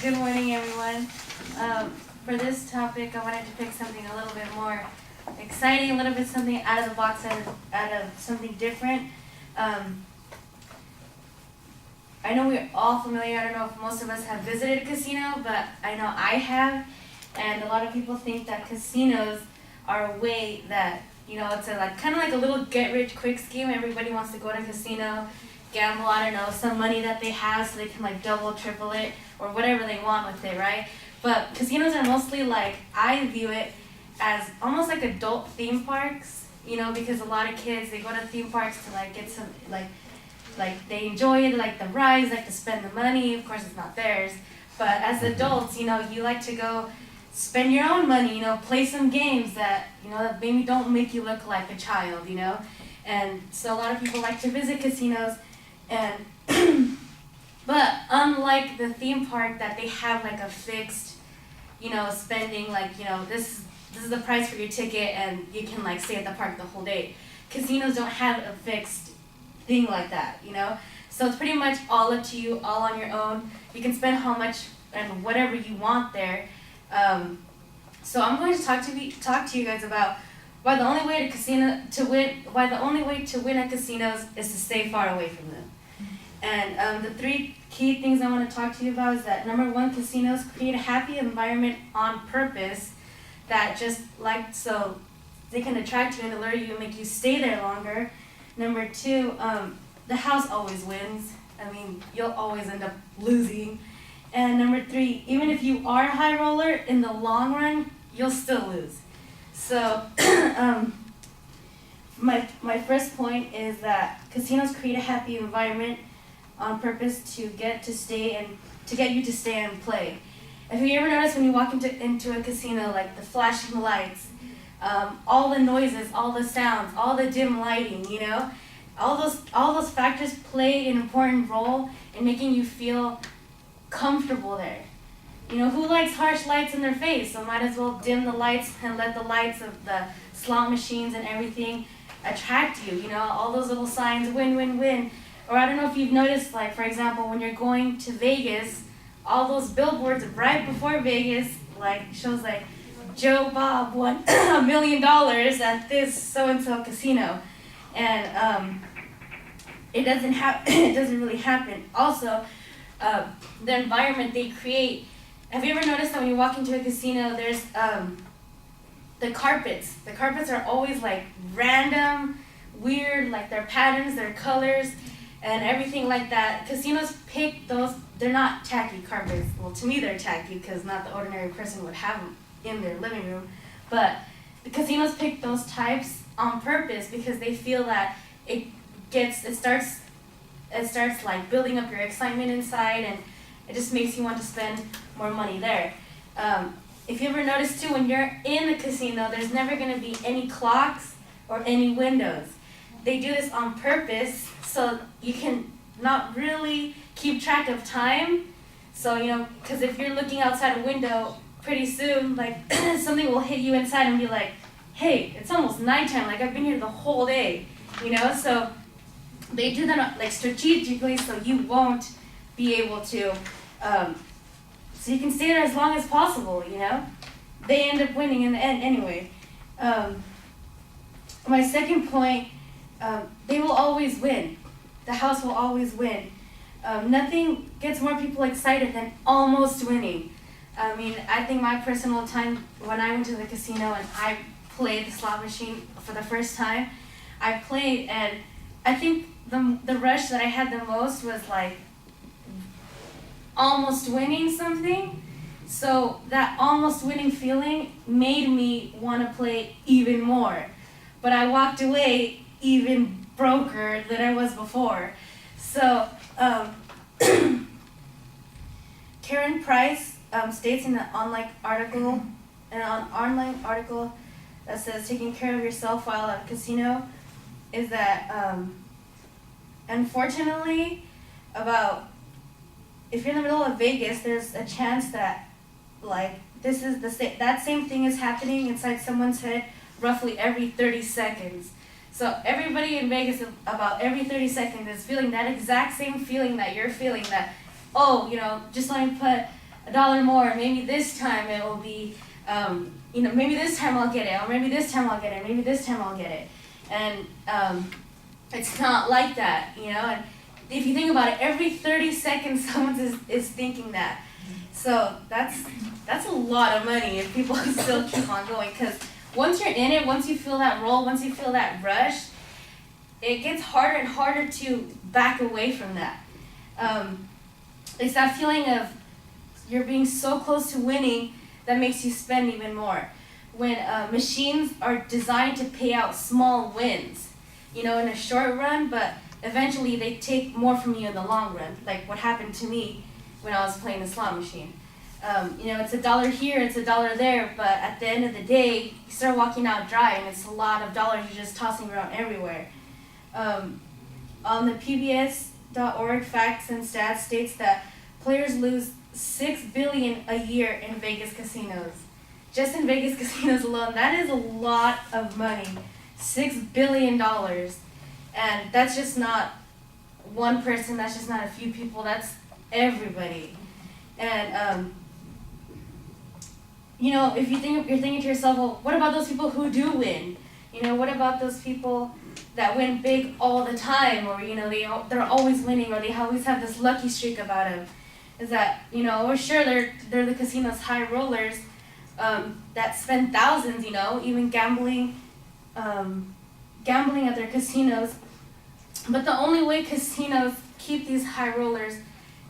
Good morning, everyone. For this topic, I wanted to pick something a little bit more exciting, a little bit something out of the box, out of something different. I know we're all familiar. I don't know if most of us have visited a casino, but I know I have. And a lot of people think that casinos are a way that, it's kind of like a little get-rich-quick scheme. Everybody wants to go to a casino, gamble, I don't know, some money that they have so they can double, triple it, or whatever they want with it, right? But casinos are mostly I view it as almost like adult theme parks, because a lot of kids, they go to theme parks to get some, they enjoy it, like the rides, like to spend the money. Of course, it's not theirs. But as adults, you like to go spend your own money, play some games that, that maybe don't make you look like a child, And so a lot of people like to visit casinos, and but unlike the theme park that they have a fixed, spending, this is the price for your ticket and you can stay at the park the whole day. Casinos don't have a fixed thing like that, So it's pretty much all up to you, all on your own. You can spend how much and whatever you want there. So I'm going to talk to you guys about why the only way to win at casinos is to stay far away from them. And the three key things I want to talk to you about is that, number one, casinos create a happy environment on purpose that so they can attract you and allure you and make you stay there longer. Number two, the house always wins. I mean, you'll always end up losing. And number three, even if you are a high roller, in the long run, you'll still lose. So my first point is that casinos create a happy environment on purpose to get you to stay and play. Have you ever noticed when you walk into a casino, the flashing lights, all the noises, all the sounds, all the dim lighting, all those factors play an important role in making you feel comfortable there. Who likes harsh lights in their face? So might as well dim the lights and let the lights of the slot machines and everything attract you. All those little signs, win, win, win. Or I don't know if you've noticed, for example, when you're going to Vegas, all those billboards right before Vegas, shows Joe Bob won $1 million at this so-and-so casino. And it doesn't really happen. Also, the environment they create. Have you ever noticed that when you walk into a casino, there's the carpets? The carpets are always random, weird, their patterns, their colors, and everything like that. Casinos pick those. They're not tacky carpets. Well, to me they're tacky because not the ordinary person would have them in their living room. But the casinos pick those types on purpose because they feel that it starts building up your excitement inside, and it just makes you want to spend more money there. If you ever notice too, when you're in a casino, there's never going to be any clocks or any windows. They do this on purpose so you can not really keep track of time. So, because if you're looking outside a window, pretty soon, something will hit you inside and be like, hey, it's almost nighttime, I've been here the whole day, So they do that strategically so you won't be able to, so you can stay there as long as possible, They end up winning in the end anyway. My second point, they will always win. The house will always win. Nothing gets more people excited than almost winning. I mean, I think my personal time when I went to the casino and I played the slot machine for the first time, I played, and I think the rush that I had the most was almost winning something. So that almost winning feeling made me want to play even more. But I walked away even broker than I was before. So Karen Price states in an online article that says taking care of yourself while at a casino is that unfortunately, if you're in the middle of Vegas, there's a chance that this is that same thing is happening inside someone's head roughly every 30 seconds. So everybody in Vegas, about every 30 seconds, is feeling that exact same feeling that you're feeling, that, just let me put $1 more. Maybe this time it will be, maybe this time I'll get it, or maybe this time I'll get it, maybe this time I'll get it. And it's not like that, And if you think about it, every 30 seconds someone is thinking that. So that's a lot of money if people still keep on going. Because once you're in it, once you feel that roll, once you feel that rush, it gets harder and harder to back away from that. It's that feeling of you're being so close to winning that makes you spend even more. When machines are designed to pay out small wins, in a short run, but eventually they take more from you in the long run, like what happened to me when I was playing the slot machine. It's $1 here, it's $1 there, but at the end of the day, you start walking out dry, and it's a lot of dollars you're just tossing around everywhere. On the PBS.org facts and stats states that players lose $6 billion a year in Vegas casinos. Just in Vegas casinos alone, that is a lot of money. $6 billion. And that's just not one person, that's just not a few people, that's everybody. And if you're thinking to yourself, well, what about those people who do win? What about those people that win big all the time, or they're always winning, or they always have this lucky streak about them? Is that sure they're the casino's high rollers that spend thousands, even gambling at their casinos. But the only way casinos keep these high rollers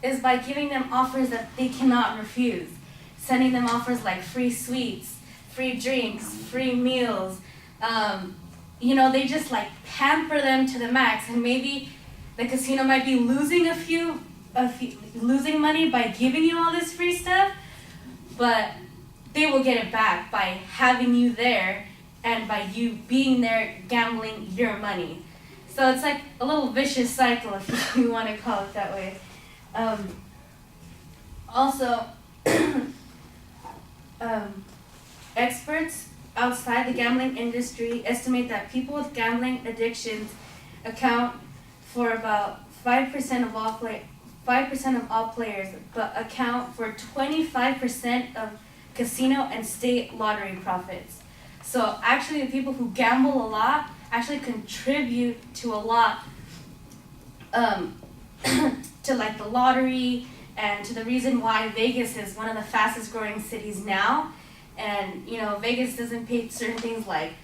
is by giving them offers that they cannot refuse, sending them offers like free sweets, free drinks, free meals. They just like pamper them to the max, and maybe the casino might be losing losing money by giving you all this free stuff, but they will get it back by having you there and by you being there gambling your money. So it's like a little vicious cycle, if you want to call it that way. Also, experts outside the gambling industry estimate that people with gambling addictions account for about 5% of all players, but account for 25% of casino and state lottery profits. So actually the people who gamble a lot actually contribute to a lot to like the lottery and to the reason why Vegas is one of the fastest growing cities now. And Vegas doesn't pay certain things like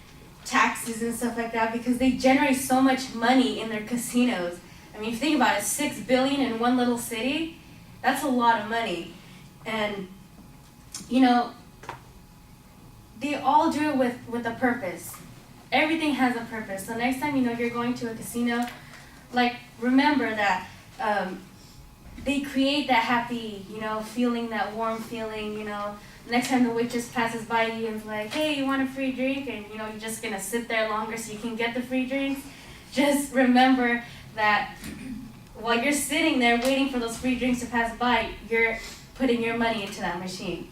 taxes and stuff like that because they generate so much money in their casinos. I mean, if you think about it, $6 billion in one little city, that's a lot of money. And they all do it with a purpose. Everything has a purpose. So next time you're going to a casino, like remember that they create that happy, feeling, that warm feeling. Next time the waitress passes by you and is like, hey, you want a free drink? And you're just gonna sit there longer so you can get the free drinks. Just remember that while you're sitting there waiting for those free drinks to pass by, you're putting your money into that machine.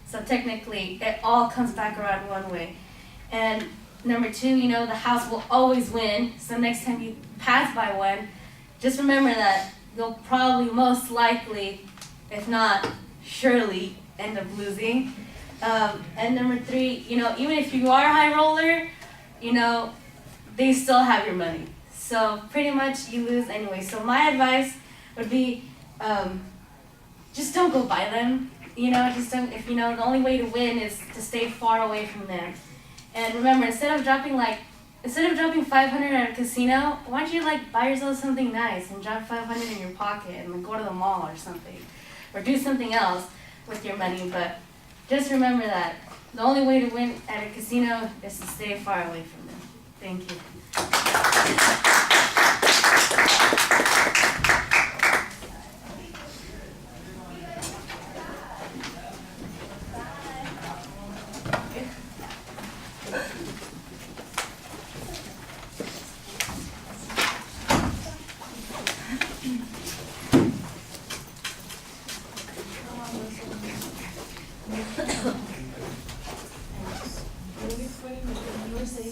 So technically, it all comes back around one way. And number two, the house will always win. So next time you pass by one, just remember that you'll probably most likely, if not surely, end up losing. And number three, even if you are a high roller, they still have your money. So pretty much you lose anyway. So my advice would be, just don't go by them. Just don't, if the only way to win is to stay far away from them. And remember, instead of dropping 500 at a casino, why don't you buy yourself something nice and drop 500 in your pocket and go to the mall or something, or do something else with your money. But just remember that the only way to win at a casino is to stay far away from them. Thank you.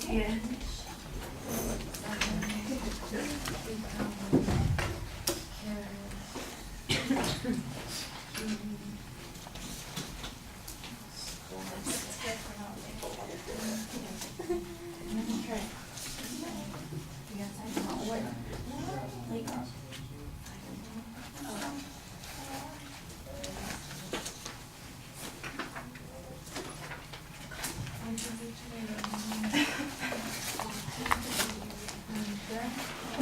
Yeah.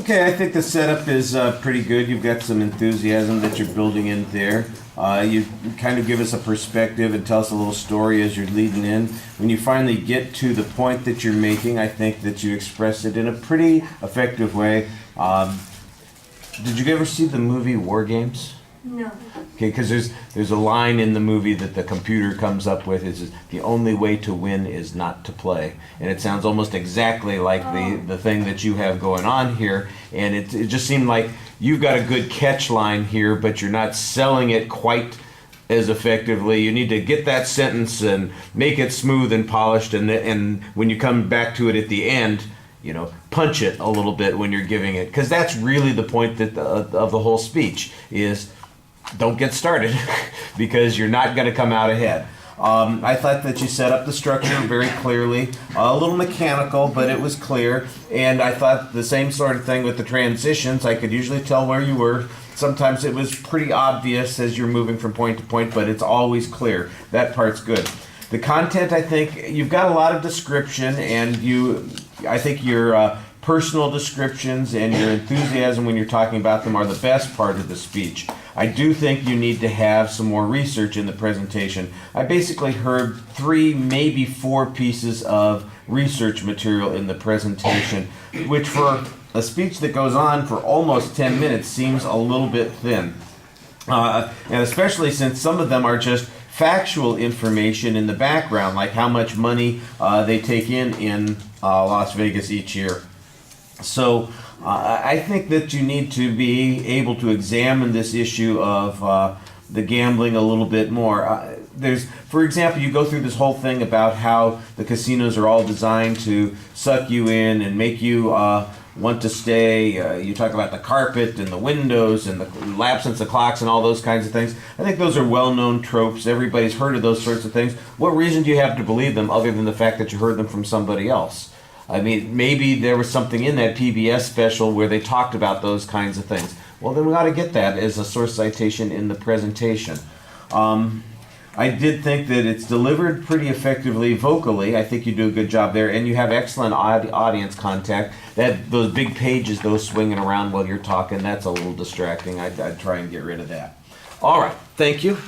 Okay, I think the setup is pretty good. You've got some enthusiasm that you're building in there. You kind of give us a perspective and tell us a little story as you're leading in. When you finally get to the point that you're making, I think that you express it in a pretty effective way. Did you ever see the movie War Games? No. Okay, because there's a line in the movie that the computer comes up with. Is the only way to win is not to play, and it sounds almost exactly like the thing that you have going on here. And it just seemed like you've got a good catch line here, but you're not selling it quite as effectively. You need to get that sentence and make it smooth and polished, and when you come back to it at the end, you know, punch it a little bit when you're giving it, because that's really the point that of the whole speech is. Don't get started because you're not going to come out ahead. I thought that you set up the structure very clearly, a little mechanical, but it was clear. And I thought the same sort of thing with the transitions. I could usually tell where you were. Sometimes it was pretty obvious as you're moving from point to point, but it's always clear. That part's good. The content, I think, you've got a lot of description, and I think your personal descriptions and your enthusiasm when you're talking about them are the best part of the speech. I do think you need to have some more research in the presentation. I basically heard 3, maybe 4 pieces of research material in the presentation, which for a speech that goes on for almost 10 minutes seems a little bit thin. And especially since some of them are just factual information in the background, like how much money they take in Las Vegas each year. So I think that you need to be able to examine this issue of the gambling a little bit more. For example, you go through this whole thing about how the casinos are all designed to suck you in and make you want to stay. You talk about the carpet and the windows and the absence of clocks and all those kinds of things. I think those are well-known tropes. Everybody's heard of those sorts of things. What reason do you have to believe them other than the fact that you heard them from somebody else? I mean, maybe there was something in that PBS special where they talked about those kinds of things. Well, then we ought to get that as a source citation in the presentation. I did think that it's delivered pretty effectively vocally. I think you do a good job there, and you have excellent audience contact. Those big pages, those swinging around while you're talking, that's a little distracting. I'd try and get rid of that. All right, thank you.